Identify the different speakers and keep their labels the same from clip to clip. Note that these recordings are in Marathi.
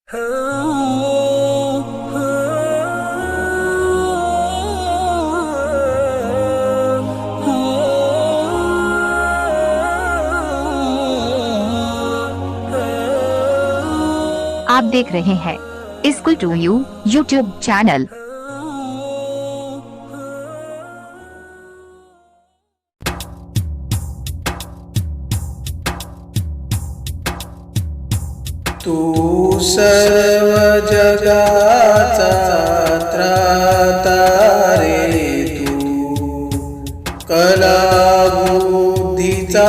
Speaker 1: आप देख रहे हैं school to you YouTube channel.
Speaker 2: तू सर्व जगाचा त्राता रे, तू कला बुद्धीचा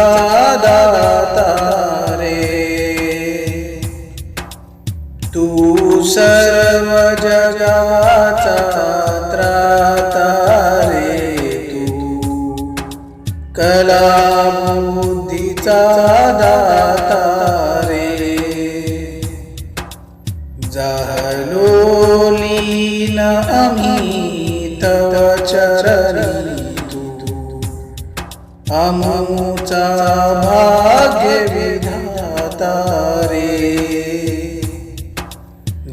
Speaker 2: दाता रे। तू सर्व जगाचा त्राता रे, तू कला बुद्धीचा दाता रे। जाहलो लीन आम्ही तव चरणी, तू आमचा भाग्य विधाता रे।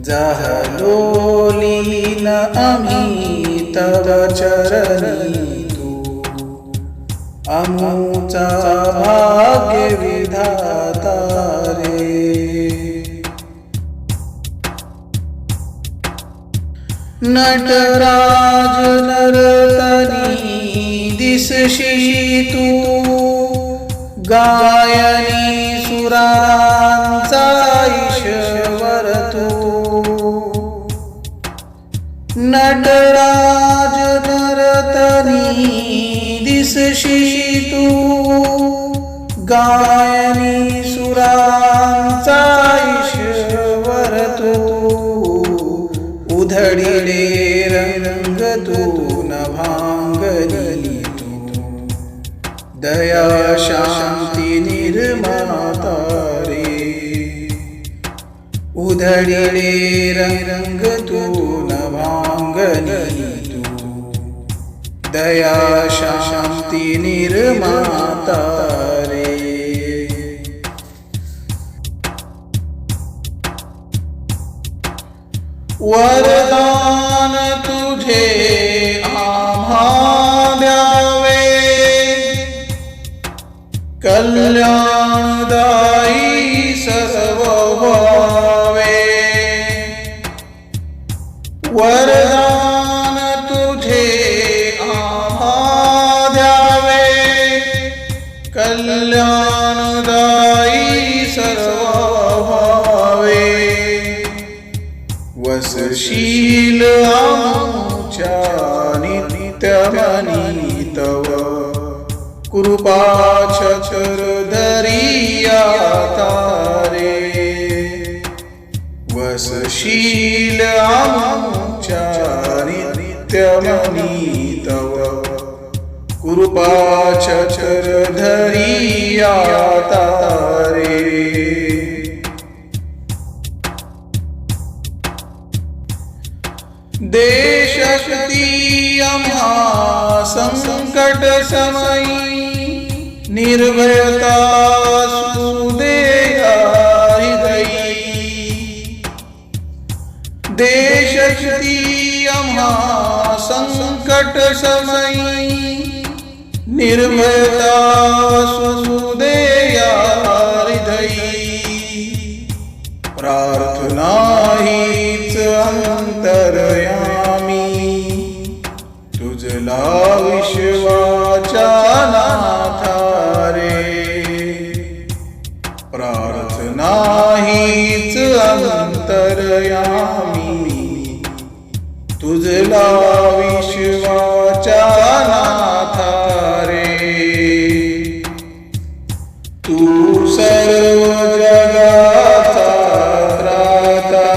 Speaker 2: जाहलो लीन आम्ही तव चरणी, तू आमचा भाग्य विधाता रे। नटराज नर्तनी दिसशी तू, गायनी सुरांचा ईश्वर तू। नटराज नर्तनी दिसशी तू, गायनी सुरांचा ईश्वर तू। उधळिले रंग तू नभांगनी, तू दया शांती निर्माता रे। उधळिले रंग तू नभांगनी, तू दया शांती निर्माता रे। वरदान तुझे आम्हा द्यावे, कल्याणदायी सर्व व्हावे। वरदान तुझे आम्हा द्यावे, कल्याणदायी सर्व व्हावे। वसशील आमच्या नित्यमनी तव, कृपा छत्र धरिया तारे। वसशील आमच्या नित्यमनी तव, कृपा छत्र धरिया तारे। दे शक्ती आम्हा संकट समयी, निर्भयता सुदे हृदयी। दे शक्ती आम्हा संकट समयी, निर्भयता सुदे हृदयी। प्रार्थना हीच अंतरयामी, तुझला विश्वाच्या नाथा रे। प्रार्थना हीच अंतरयामी, तुझला विश्वाच्या नाथा रे। तू सर्व जगाचा त्राता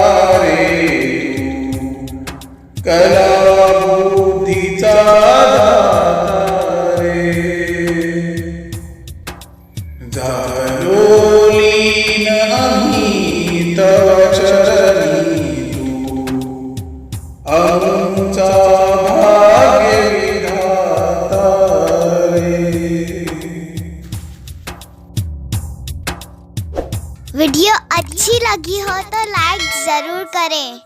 Speaker 2: रे, तू कला बुद्धीचा दाता रे। झालो लीन आम्ही तव चरणी, तू आमचा
Speaker 3: जरूर करें।